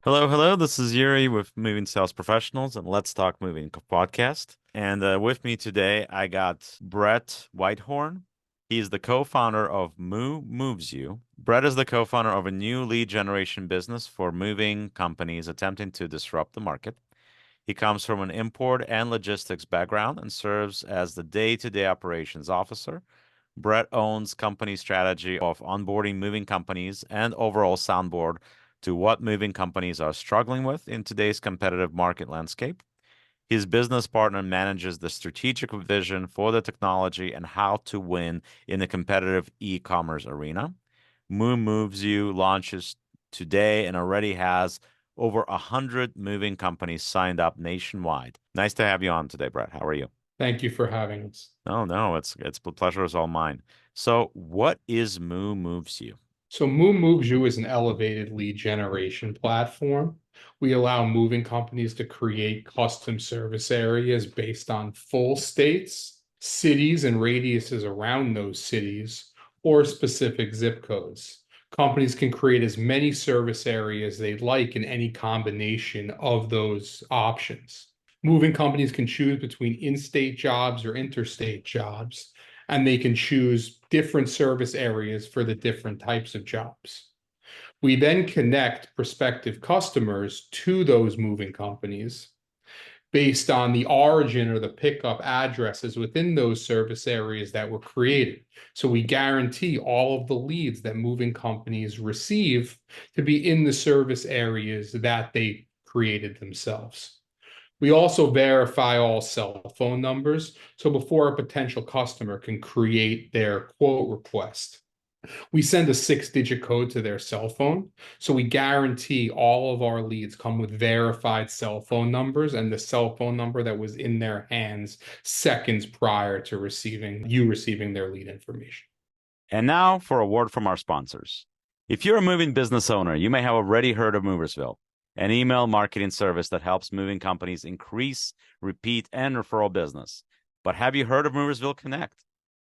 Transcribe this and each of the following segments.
Hello, hello. This is Yuri with Moving Sales Professionals and Let's Talk Moving podcast. And with me today, I got Brett Weithorn. He's the co-founder of Moo Moves You. Brett is the co-founder of a new lead generation business for moving companies attempting to disrupt the market. He comes from an import and logistics background and serves as the day-to-day operations officer. Brett owns company strategy of onboarding moving companies and overall soundboard to what moving companies are struggling with in today's competitive market landscape. His business partner manages the strategic vision for the technology and how to win in the competitive e-commerce arena. Moo Moves You launches today and already has over 100 moving companies signed up nationwide. Nice to have you on today, Brett. How are you? Thank you for having us. No, no, it's the pleasure is all mine. So, what is Moo Moves You? So Moo Moves You is an elevated lead generation platform. We allow moving companies to create custom service areas based on full states, cities, and radiuses around those cities, or specific zip codes. Companies can create as many service areas they'd like in any combination of those options. Moving companies can choose between in-state jobs or interstate jobs, and they can choose different service areas for the different types of jobs. We then connect prospective customers to those moving companies based on the origin or the pickup addresses within those service areas that were created. So we guarantee all of the leads that moving companies receive to be in the service areas that they created themselves. We also verify all cell phone numbers. So before a potential customer can create their quote request, we send a 6-digit code to their cell phone. So we guarantee all of our leads come with verified cell phone numbers and the cell phone number that was in their hands seconds prior to receiving their lead information. And now for a word from our sponsors. If you're a moving business owner, you may have already heard of Moversville, an email marketing service that helps moving companies increase, repeat, and referral business. But have you heard of Moversville Connect?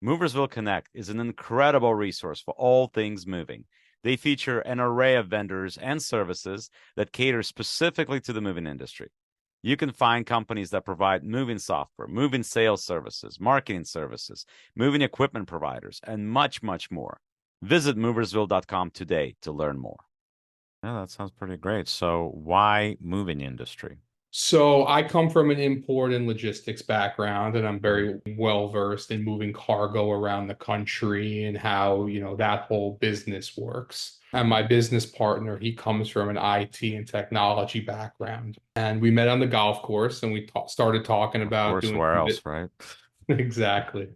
Moversville Connect is an incredible resource for all things moving. They feature an array of vendors and services that cater specifically to the moving industry. You can find companies that provide moving software, moving sales services, marketing services, moving equipment providers, and much, much more. Visit moversville.com today to learn more. Yeah, that sounds pretty great. So, why moving industry? So I come from an import and logistics background, and I'm Mhm. very well versed in moving cargo around the country and how, that whole business works. And my business partner, he comes from an IT and technology background. And we met on the golf course and we started talking Of about course, doing where some else, bit. right? Exactly.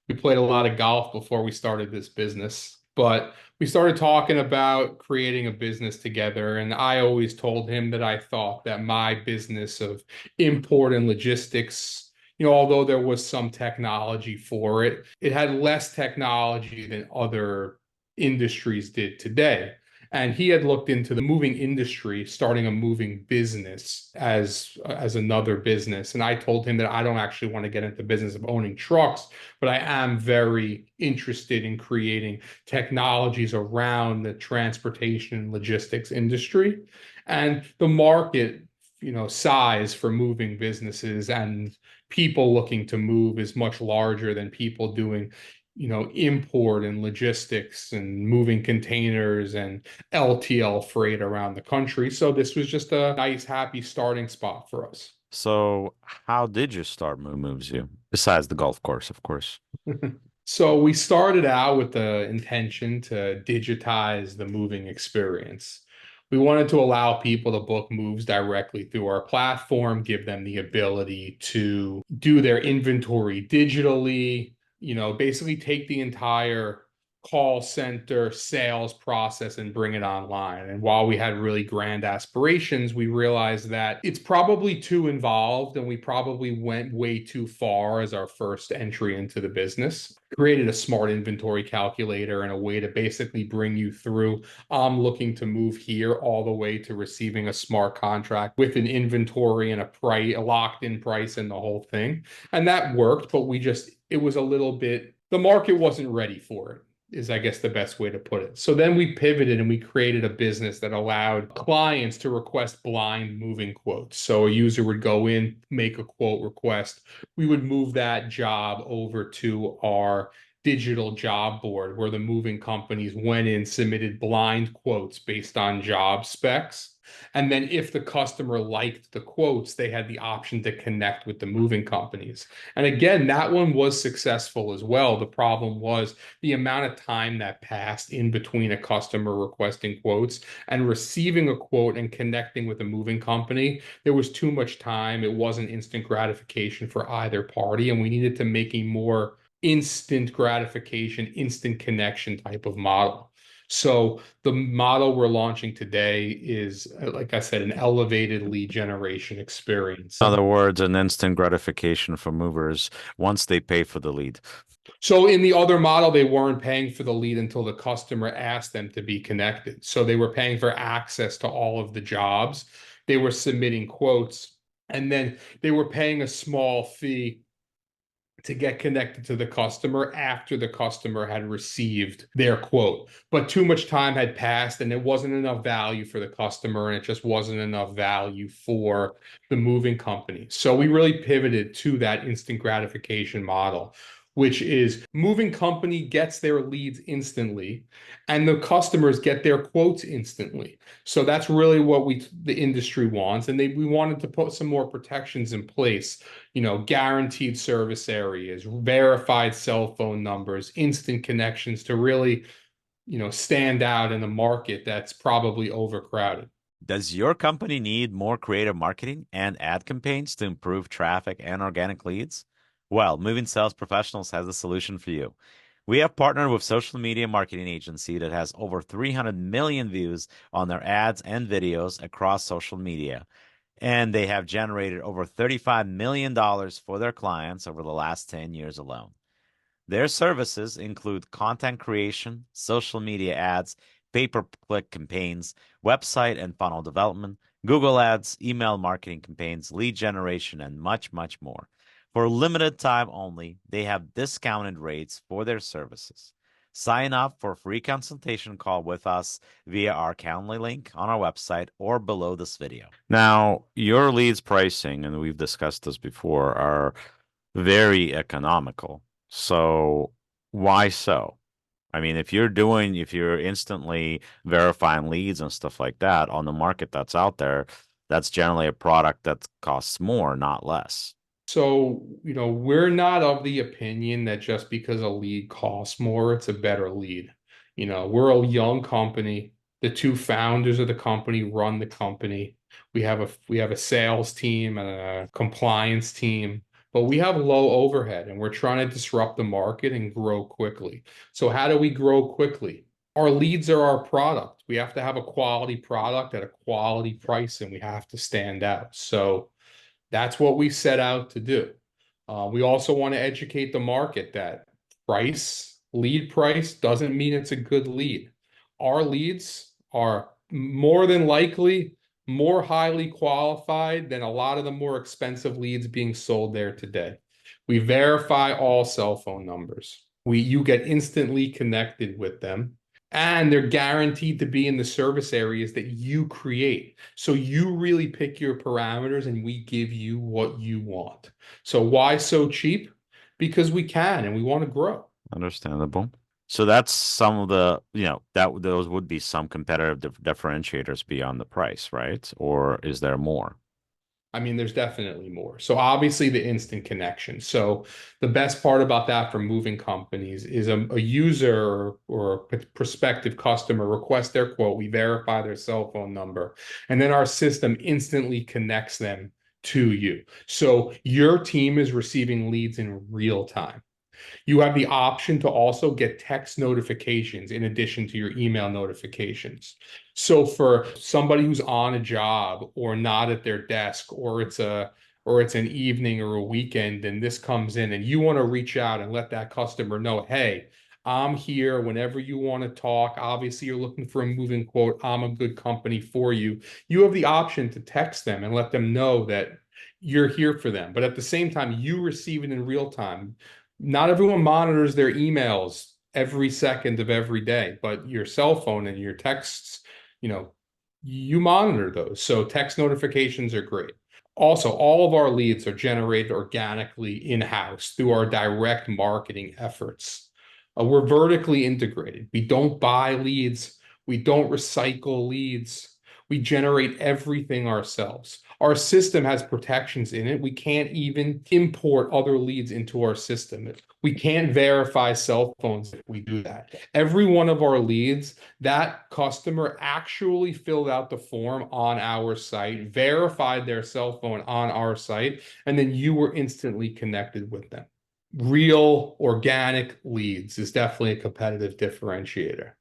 We played a lot of golf before we started this business, but we started talking about creating a business together. And I always told him that I thought that my business of import and logistics, although there was some technology for it, it had less technology than other industries did today. And he had looked into the moving industry, starting a moving business as another business. And I told him that I don't actually want to get into the business of owning trucks, but I am very interested in creating technologies around the transportation and logistics industry. And the market, size for moving businesses and people looking to move is much larger than people doing import and logistics and moving containers and LTL freight around the country. So this was just a nice, happy starting spot for us. So, how did you start Moo Moves You? Besides the golf course, of course. So we started out with the intention to digitize the moving experience. We wanted to allow people to book moves directly through our platform, give them the ability to do their inventory digitally, basically take the entire call center sales process and bring it online. And while we had really grand aspirations, we realized that it's probably too involved and we probably went way too far as our first entry into the business. Created a smart inventory calculator and a way to basically bring you through. I'm looking to move here all the way to receiving a smart contract with an inventory and a locked in price and the whole thing. And that worked, but it was a little bit, the market wasn't ready for it. is I guess the best way to put it. So then we pivoted and we created a business that allowed clients to request blind moving quotes. So a user would go in, make a quote request. We would move that job over to our digital job board where the moving companies went in, submitted blind quotes based on job specs. And then if the customer liked the quotes, they had the option to connect with the moving companies. And again, that one was successful as well. The problem was the amount of time that passed in between a customer requesting quotes and receiving a quote and connecting with a moving company. There was too much time. It wasn't instant gratification for either party. And we needed to make a more instant gratification, instant connection type of model. So the model we're launching today is, like I said, an elevated lead generation experience. In other words, an instant gratification for movers once they pay for the lead. So in the other model, they weren't paying for the lead until the customer asked them to be connected. So they were paying for access to all of the jobs. They were submitting quotes, and then they were paying a small fee to get connected to the customer after the customer had received their quote. But too much time had passed and it wasn't enough value for the customer and it just wasn't enough value for the moving company. So we really pivoted to that instant gratification model, which is moving company gets their leads instantly and the customers get their quotes instantly. So that's really what the industry wants. And we wanted to put some more protections in place, guaranteed service areas, verified cell phone numbers, instant connections to really, stand out in a market that's probably overcrowded. Does your company need more creative marketing and ad campaigns to improve traffic and organic leads? Well, Moving Sales Professionals has a solution for you. We have partnered with social media marketing agency that has over 300 million views on their ads and videos across social media. And they have generated over $35 million for their clients over the last 10 years alone. Their services include content creation, social media ads, pay-per-click campaigns, website and funnel development, Google Ads, email marketing campaigns, lead generation, and much, much more. For limited time only, they have discounted rates for their services. Sign up for a free consultation call with us via our Calendly link on our website or below this video. Now, your leads pricing, and we've discussed this before, are very economical. So why so? I mean, if you're instantly verifying leads and stuff like that on the market that's out there, that's generally a product that costs more, not less. So, we're not of the opinion that just because a lead costs more, it's a better lead. We're a young company. The two founders of the company run the company. We have a sales team and a compliance team, but we have low overhead and we're trying to disrupt the market and grow quickly. So how do we grow quickly? Our leads are our product. We have to have a quality product at a quality price and we have to stand out. So that's what we set out to do. We also want to educate the market that lead price doesn't mean it's a good lead. Our leads are more than likely more highly qualified than a lot of the more expensive leads being sold there today. We verify all cell phone numbers. You get instantly connected with them and they're guaranteed to be in the service areas that you create. So you really pick your parameters and we give you what you want. So why so cheap? Because we can and we want to grow. Understandable. So that's some of the, that those would be some competitive differentiators beyond the price, right? Or is there more? I mean, there's definitely more. So obviously the instant connection. So the best part about that for moving companies is a user or a prospective customer requests their quote. We verify their cell phone number, and then our system instantly connects them to you. So your team is receiving leads in real time. You have the option to also get text notifications in addition to your email notifications. So for somebody who's on a job or not at their desk, or it's an evening or a weekend, and this comes in and you want to reach out and let that customer know, hey, I'm here whenever you want to talk. Obviously, you're looking for a moving quote. I'm a good company for you. You have the option to text them and let them know that you're here for them. But at the same time, you receive it in real time. Not everyone monitors their emails every second of every day, but your cell phone and your texts, you know, you monitor those. So text notifications are great. Also, all of our leads are generated organically in-house through our direct marketing efforts. We're vertically integrated. We don't buy leads. We don't recycle leads. We generate everything ourselves. Our system has protections in it. We can't even import other leads into our system. We can't verify cell phones if we do that. Every one of our leads, that customer actually filled out the form on our site, verified their cell phone on our site, and then you were instantly connected with them. Real organic leads is definitely a competitive differentiator.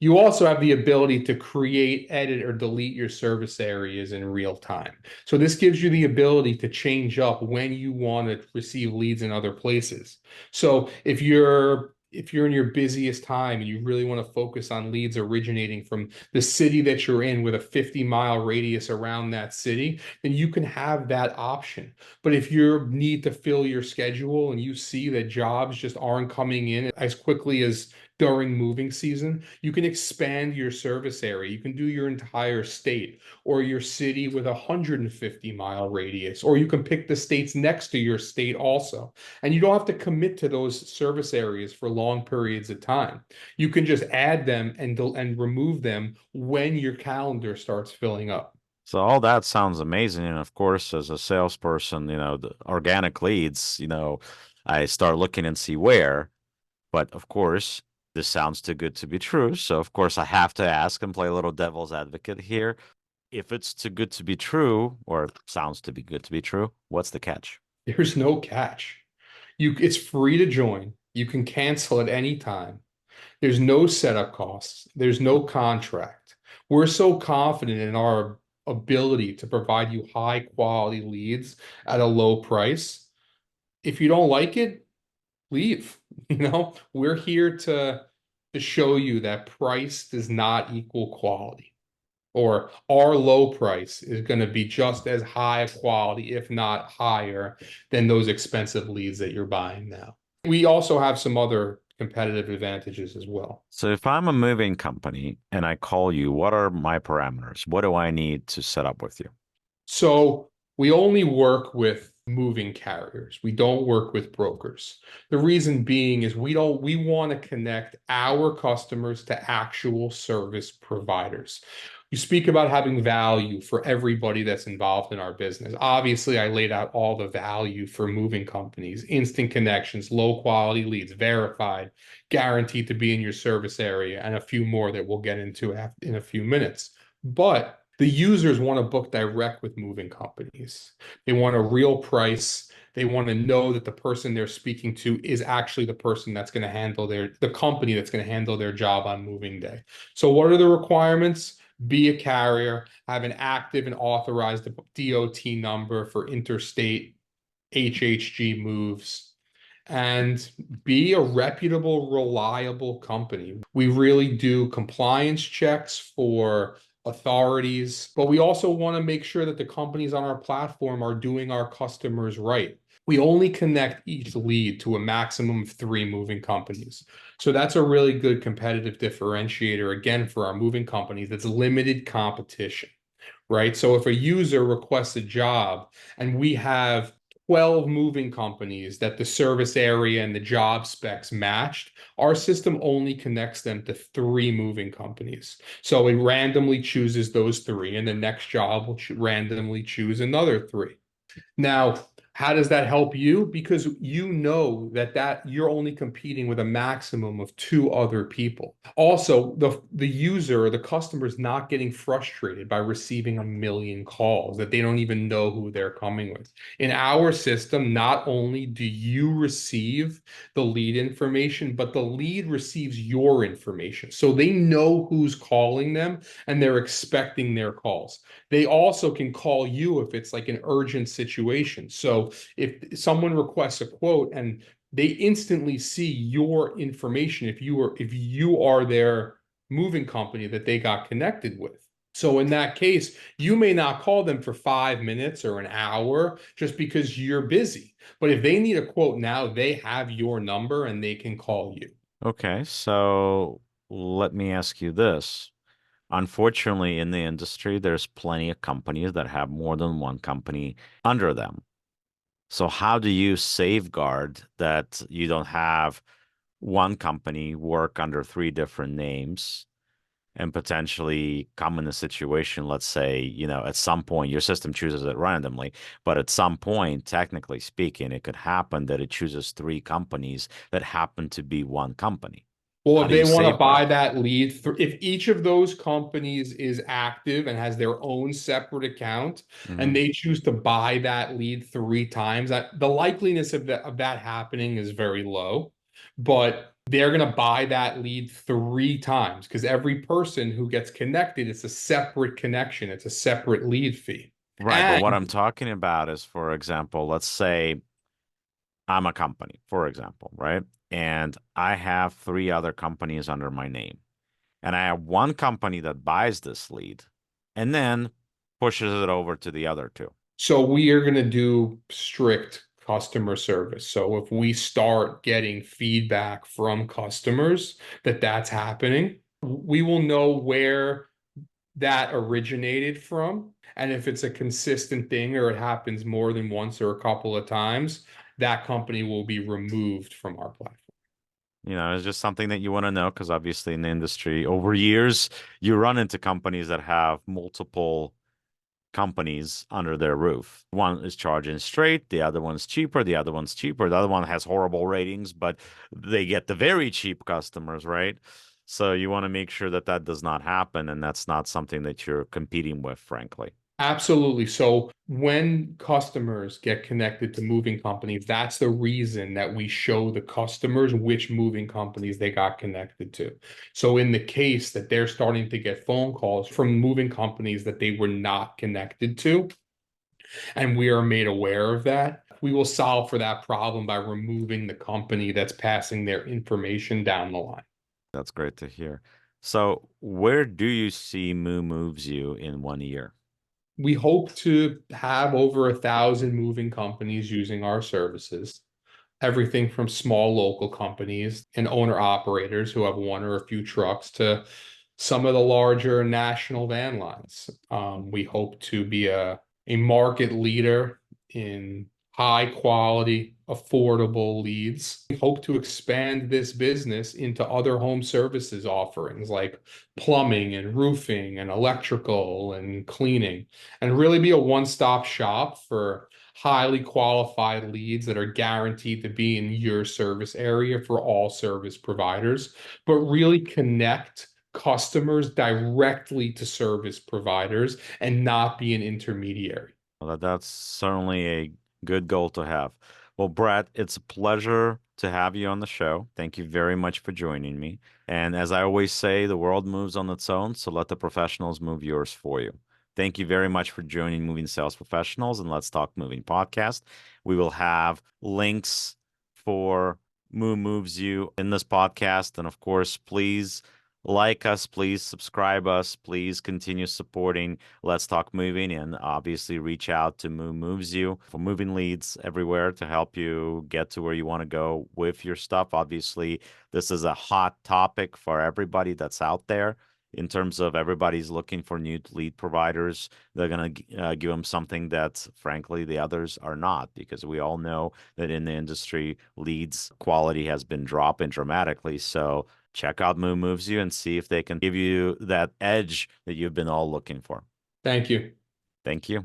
You also have the ability to create, edit, or delete your service areas in real time. So this gives you the ability to change up when you want to receive leads in other places. So if you're in your busiest time and you really want to focus on leads originating from the city that you're in with a 50-mile radius around that city, then you can have that option. But if you need to fill your schedule and you see that jobs just aren't coming in as quickly as during moving season, you can expand your service area. You can do your entire state or your city with a 150-mile radius, or you can pick the states next to your state also. And you don't have to commit to those service areas for long periods of time. You can just add them and remove them when your calendar starts filling up. So all that sounds amazing. And of course, as a salesperson, the organic leads, I start looking and see where. But of course, this sounds too good to be true. So of course, I have to ask and play a little devil's advocate here. If it's too good to be true, or sounds to be good to be true, what's the catch? There's no catch. It's free to join. You can cancel at any time. There's no setup costs. There's no contract. We're so confident in our ability to provide you high quality leads at a low price. If you don't like it, leave. We're here to show you that price does not equal quality, or our low price is going to be just as high quality, if not higher, than those expensive leads that you're buying now. We also have some other competitive advantages as well. So if I'm a moving company and I call you, what are my parameters? What do I need to set up with you? So we only work with moving carriers. We don't work with brokers. The reason being is we want to connect our customers to actual service providers. You speak about having value for everybody that's involved in our business. Obviously, I laid out all the value for moving companies, instant connections, low quality leads, verified, guaranteed to be in your service area, and a few more that we'll get into in a few minutes. But the users want to book direct with moving companies. They want a real price. They want to know that the person they're speaking to is actually the person that's going to handle the company that's going to handle their job on moving day. So what are the requirements? Be a carrier, have an active and authorized DOT number for interstate HHG moves, and be a reputable, reliable company. We really do compliance checks for authorities, but we also want to make sure that the companies on our platform are doing our customers right. We only connect each lead to a maximum of 3 moving companies. So that's a really good competitive differentiator, again, for our moving companies. It's limited competition, right? So if a user requests a job and we have 12 moving companies that the service area and the job specs matched, our system only connects them to 3 moving companies. So it randomly chooses those 3, and the next job will randomly choose another 3. Now, how does that help you? Because you know that you're only competing with a maximum of 2 other people. Also, the user or the customer is not getting frustrated by receiving a million calls that they don't even know who they're coming with. In our system, not only do you receive the lead information, but the lead receives your information. So they know who's calling them and they're expecting their calls. They also can call you if it's like an urgent situation. So if someone requests a quote and they instantly see your information if you are their moving company that they got connected with. So in that case, you may not call them for 5 minutes or an hour just because you're busy. But if they need a quote now, they have your number and they can call you. Okay, so let me ask you this. Unfortunately, in the industry, there's plenty of companies that have more than one company under them. So how do you safeguard that you don't have one company work under three different names and potentially come in a situation, let's say, at some point your system chooses it randomly, but at some point, technically speaking, it could happen that it chooses three companies that happen to be one company. Well, How if do you they want to safeguard buy that? that lead, if each of those companies is active and has their own separate account, and Hmm. they choose to buy that lead three times, that the likeliness of that happening is very low. But they're going to buy that lead three times because every person who gets connected, it's a separate connection, it's a separate lead fee. Right, but And what I'm talking about is, for example, let's say I'm a company, for example, right? And I have three other companies under my name. And I have one company that buys this lead and then pushes it over to the other two. so we are going to do strict customer service. So if we start getting feedback from customers that that's happening, we will know where that originated from. And if it's a consistent thing or it happens more than once or a couple of times, that company will be removed from our platform. It's just something that you want to know because obviously in the industry, over years, you run into companies that have multiple companies under their roof. One is charging straight, the other one's cheaper, the other one's cheaper, the other one has horrible ratings, but they get the very cheap customers, right? So you want to make sure that that does not happen, and that's not something that you're competing with, frankly. Absolutely. So when customers get connected to moving companies, that's the reason that we show the customers which moving companies they got connected to. So in the case that they're starting to get phone calls from moving companies that they were not connected to, and we are made aware of that, we will solve for that problem by removing the company that's passing their information down the line. That's great to hear. So, where do you see Moo Moves You in 1 year? We hope to have over 1,000 moving companies using our services. Everything from small local companies and owner operators who have one or a few trucks to some of the larger national van lines. We hope to be a market leader in high quality, affordable leads. We hope to expand this business into other home services offerings like plumbing and roofing and electrical and cleaning, and really be a one-stop shop for highly qualified leads that are guaranteed to be in your service area for all service providers, but really connect customers directly to service providers and not be an intermediary. Well, that's certainly a good goal to have. Well, Brett, it's a pleasure to have you on the show. Thank you very much for joining me. And as I always say, the world moves on its own, so let the professionals move yours for you. Thank you very much for joining Moving Sales Professionals and Let's Talk Moving podcast. We will have links for Moo Moves You in this podcast. And of course, please like us, please subscribe us, please continue supporting Let's Talk Moving, and obviously reach out to Moo Moves You for moving leads everywhere to help you get to where you want to go with your stuff. Obviously, this is a hot topic for everybody that's out there in terms of everybody's looking for new lead providers. They're going to give them something that, frankly, the others are not, because we all know that in the industry, leads quality has been dropping dramatically. So check out Moo Moves You and see if they can give you that edge that you've been all looking for. Thank you. Thank you.